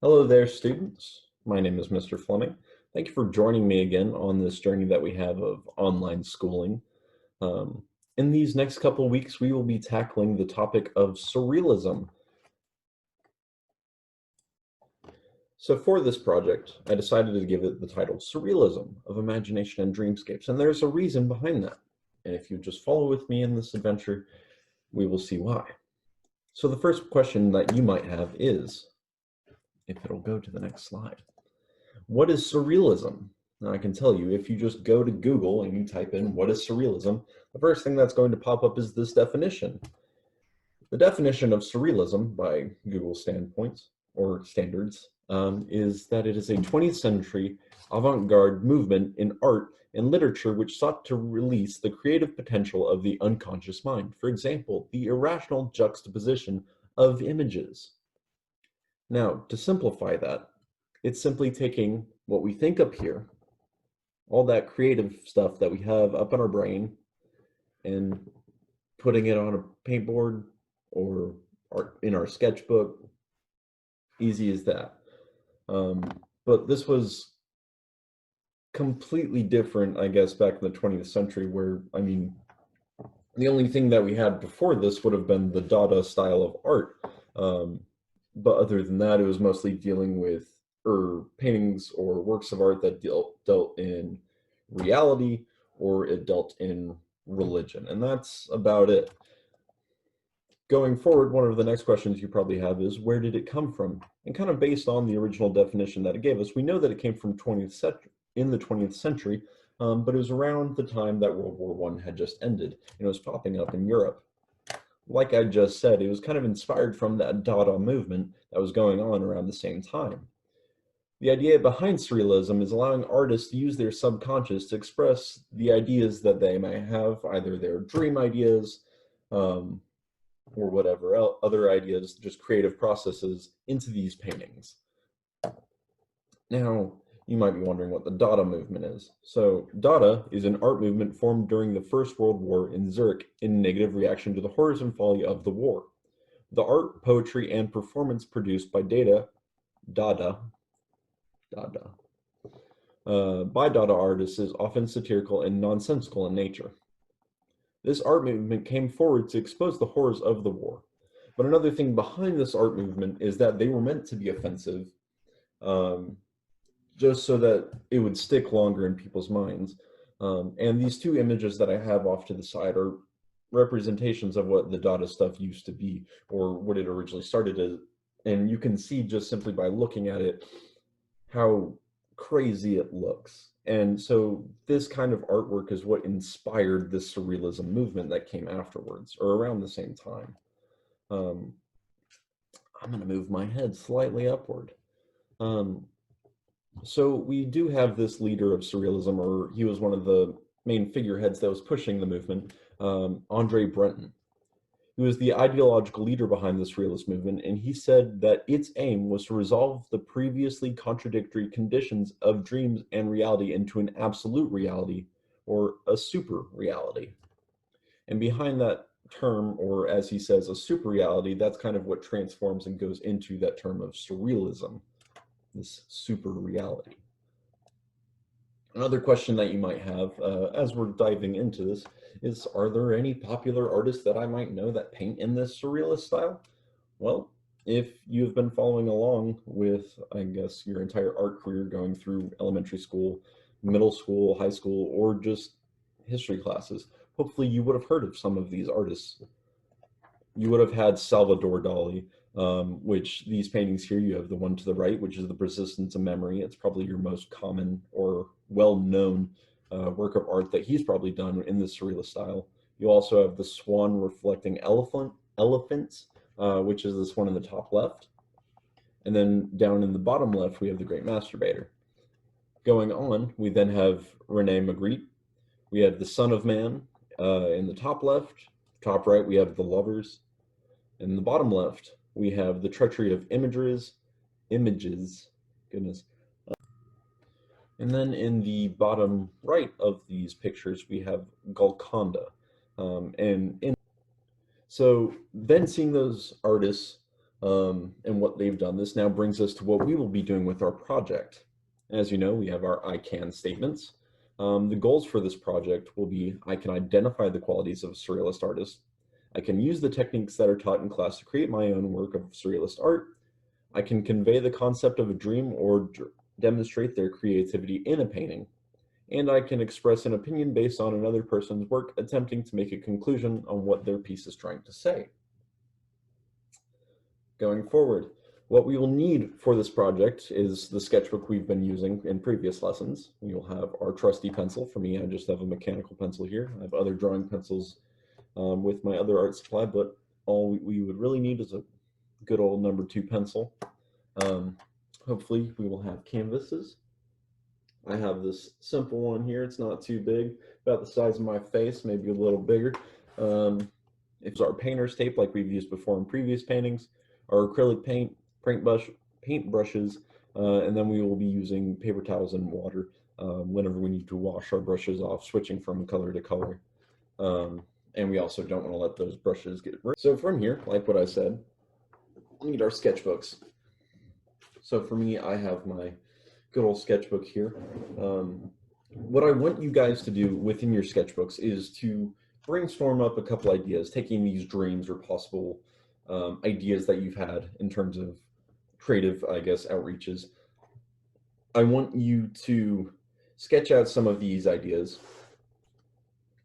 Hello there, students. My name is Mr. Fleming. Thank you for joining me again on this journey that we have of online schooling. Um, in these next couple of weeks, we will be tackling the topic of surrealism. So for this project, I decided to give it the title Surrealism of Imagination and Dreamscapes, and there's a reason behind that. And if you just follow with me in this adventure, we will see why. So the first question that you might have is, if it'll go to the next slide, what is surrealism? Now, I can tell you, if you just go to Google and you type in what is surrealism, the first thing that's going to pop up is this definition. The definition of surrealism by Google standpoints or standards is that it is a 20th century avant-garde movement in art and literature which sought to release the creative potential of the unconscious mind. For example, the irrational juxtaposition of images. Now, to simplify that, it's simply taking what we think up here, all that creative stuff that we have up in our brain, and putting it on a paintboard or in our sketchbook. Easy as that. But this was completely different, I guess, back in the 20th century, where, I mean, the only thing that we had before this would have been the Dada style of art. But other than that, it was mostly dealing with paintings or works of art that dealt in reality, or it dealt in religion. And that's about it. Going forward, one of the next questions you probably have is, where did it come from? And kind of based on the original definition that it gave us, we know that it came from in the 20th century, but it was around the time that World War I had just ended, and it was popping up in Europe. Like I just said, it was kind of inspired from that Dada movement that was going on around the same time. The idea behind surrealism is allowing artists to use their subconscious to express the ideas that they may have, either their dream ideas or whatever other ideas, just creative processes, into these paintings. Now, you might be wondering what the Dada movement is. So Dada is an art movement formed during the First World War in Zurich in negative reaction to the horrors and folly of the war. The art, poetry, and performance produced by Dada, by Dada artists is often satirical and nonsensical in nature. This art movement came forward to expose the horrors of the war. But another thing behind this art movement is that they were meant to be offensive, just so that it would stick longer in people's minds. And these two images that I have off to the side are representations of what the Dada stuff used to be, or what it originally started as. And you can see just simply by looking at it how crazy it looks. And so this kind of artwork is what inspired this surrealism movement that came afterwards, or around the same time. I'm going to move my head slightly upward. So we do have this leader of surrealism, or he was one of the main figureheads that was pushing the movement, Andre Breton. He was the ideological leader behind the surrealist movement, and he said that its aim was to resolve the previously contradictory conditions of dreams and reality into an absolute reality, or a super reality. And behind that term, or as he says, a super reality, that's kind of what transforms and goes into that term of surrealism, this super reality. Another question that you might have as we're diving into this is, are there any popular artists that I might know that paint in this surrealist style? Well, if you've been following along with, I guess, your entire art career going through elementary school, middle school, high school, or just history classes, hopefully you would have heard of some of these artists. You would have had Salvador Dali, which these paintings here, you have the one to the right, which is the Persistence of Memory. It's probably your most common or well-known work of art that he's probably done in the surrealist style. You also have the Swan Reflecting Elephants, which is this one in the top left. And then down in the bottom left, we have the Great Masturbator. Going on, we then have Rene Magritte. We have the Son of Man in the top left. Top right, we have the Lovers. In the bottom left, we have the Treachery of Images, goodness. And then in the bottom right of these pictures, we have Golconda. So then seeing those artists and what they've done. This now brings us to what we will be doing with our project. As you know, we have our I can statements. The goals for this project will be: I can identify the qualities of a surrealist artist. I can use the techniques that are taught in class to create my own work of surrealist art. I can convey the concept of a dream or demonstrate their creativity in a painting. And I can express an opinion based on another person's work, attempting to make a conclusion on what their piece is trying to say. Going forward, what we will need for this project is the sketchbook we've been using in previous lessons. We will have our trusty pencil. For me, I just have a mechanical pencil here. I have other drawing pencils with my other art supply, but all we would really need is a good old #2 pencil. Hopefully we will have canvases. I have this simple one here. It's not too big, about the size of my face, maybe a little bigger. It's our painter's tape like we've used before in previous paintings, our acrylic paint brushes, and then we will be using paper towels and water whenever we need to wash our brushes off, switching from color to color. And we also don't want to let those brushes get ruined. So from here, like what I said, we need our sketchbooks. So for me, I have my good old sketchbook here. What I want you guys to do within your sketchbooks is to brainstorm up a couple ideas, taking these dreams or possible ideas that you've had in terms of creative, I guess, outreaches. I want you to sketch out some of these ideas,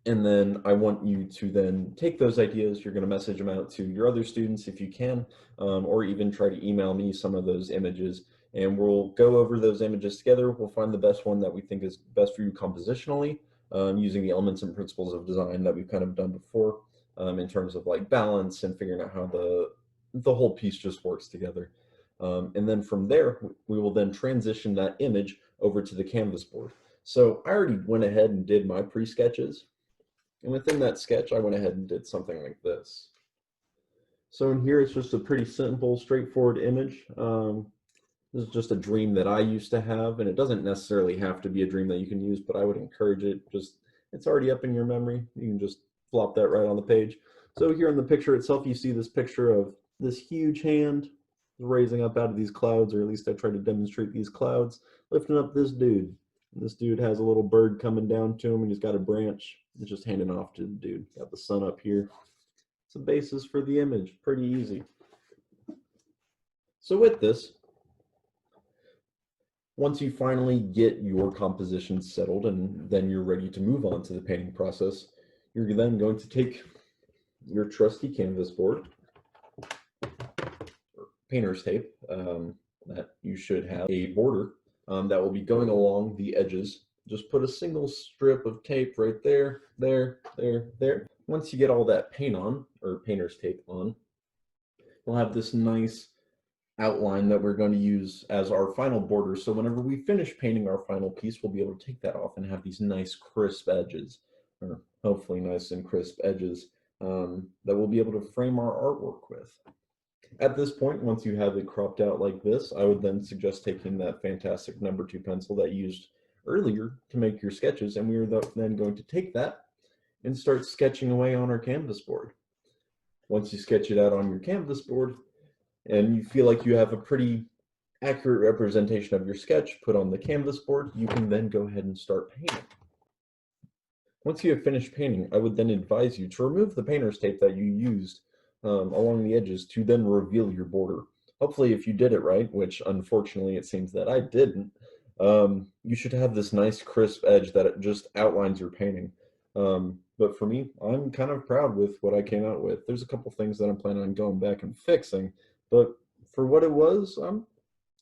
and then I want you to then take those ideas. You're going to message them out to your other students if you can, or even try to email me some of those images, and we'll go over those images together. We'll find the best one that we think is best for you compositionally, using the elements and principles of design that we've kind of done before, in terms of like balance and figuring out how the whole piece just works together. And then from there, we will then transition that image over to the canvas board. So I already went ahead and did my pre-sketches. And within that sketch, I went ahead and did something like this. So in here, it's just a pretty simple, straightforward image. This is just a dream that I used to have, and it doesn't necessarily have to be a dream that you can use, but I would encourage it. It's already up in your memory. You can just flop that right on the page. So here in the picture itself, you see this picture of this huge hand raising up out of these clouds, or at least I tried to demonstrate these clouds, lifting up this dude. And this dude has a little bird coming down to him, and he's got a branch. It's just handing off to the dude. Got the sun up here. It's a basis for the image. Pretty easy. So with this, once you finally get your composition settled and then you're ready to move on to the painting process, you're then going to take your trusty canvas board, or painter's tape, that you should have a border that will be going along the edges. Just put a single strip of tape right there, there, there, there. Once you get all that paint on, or painter's tape on, we'll have this nice outline that we're going to use as our final border. So whenever we finish painting our final piece, we'll be able to take that off and have these nice crisp edges, or hopefully nice and crisp edges, that we'll be able to frame our artwork with. At this point, once you have it cropped out like this, I would then suggest taking that fantastic #2 pencil that you used earlier to make your sketches, and we are then going to take that and start sketching away on our canvas board. Once you sketch it out on your canvas board and you feel like you have a pretty accurate representation of your sketch put on the canvas board, you can then go ahead and start painting. Once you have finished painting, I would then advise you to remove the painter's tape that you used along the edges to then reveal your border. Hopefully, if you did it right, which unfortunately it seems that I didn't, you should have this nice crisp edge that it just outlines your painting. But for me, I'm kind of proud with what I came out with. There's a couple things that I'm planning on going back and fixing, but for what it was,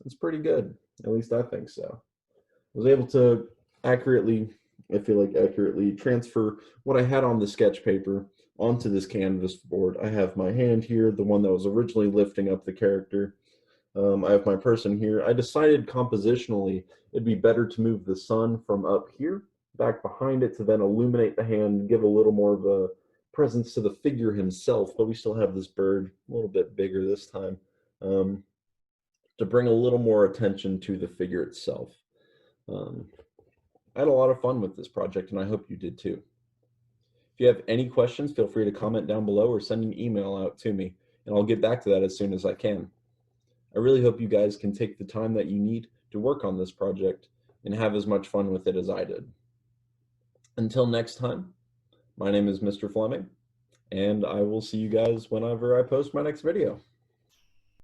it's pretty good. At least I think so. I was able to accurately, I feel like accurately, transfer what I had on the sketch paper onto this canvas board. I have my hand here, the one that was originally lifting up the character. I have my person here. I decided compositionally it'd be better to move the sun from up here back behind it to then illuminate the hand and give a little more of a presence to the figure himself, but we still have this bird a little bit bigger this time, to bring a little more attention to the figure itself. I had a lot of fun with this project, and I hope you did too. If you have any questions, feel free to comment down below or send an email out to me. and I'll get back to that as soon as I can. I really hope you guys can take the time that you need to work on this project and have as much fun with it as I did. Until next time, my name is Mr. Fleming, and I will see you guys whenever I post my next video.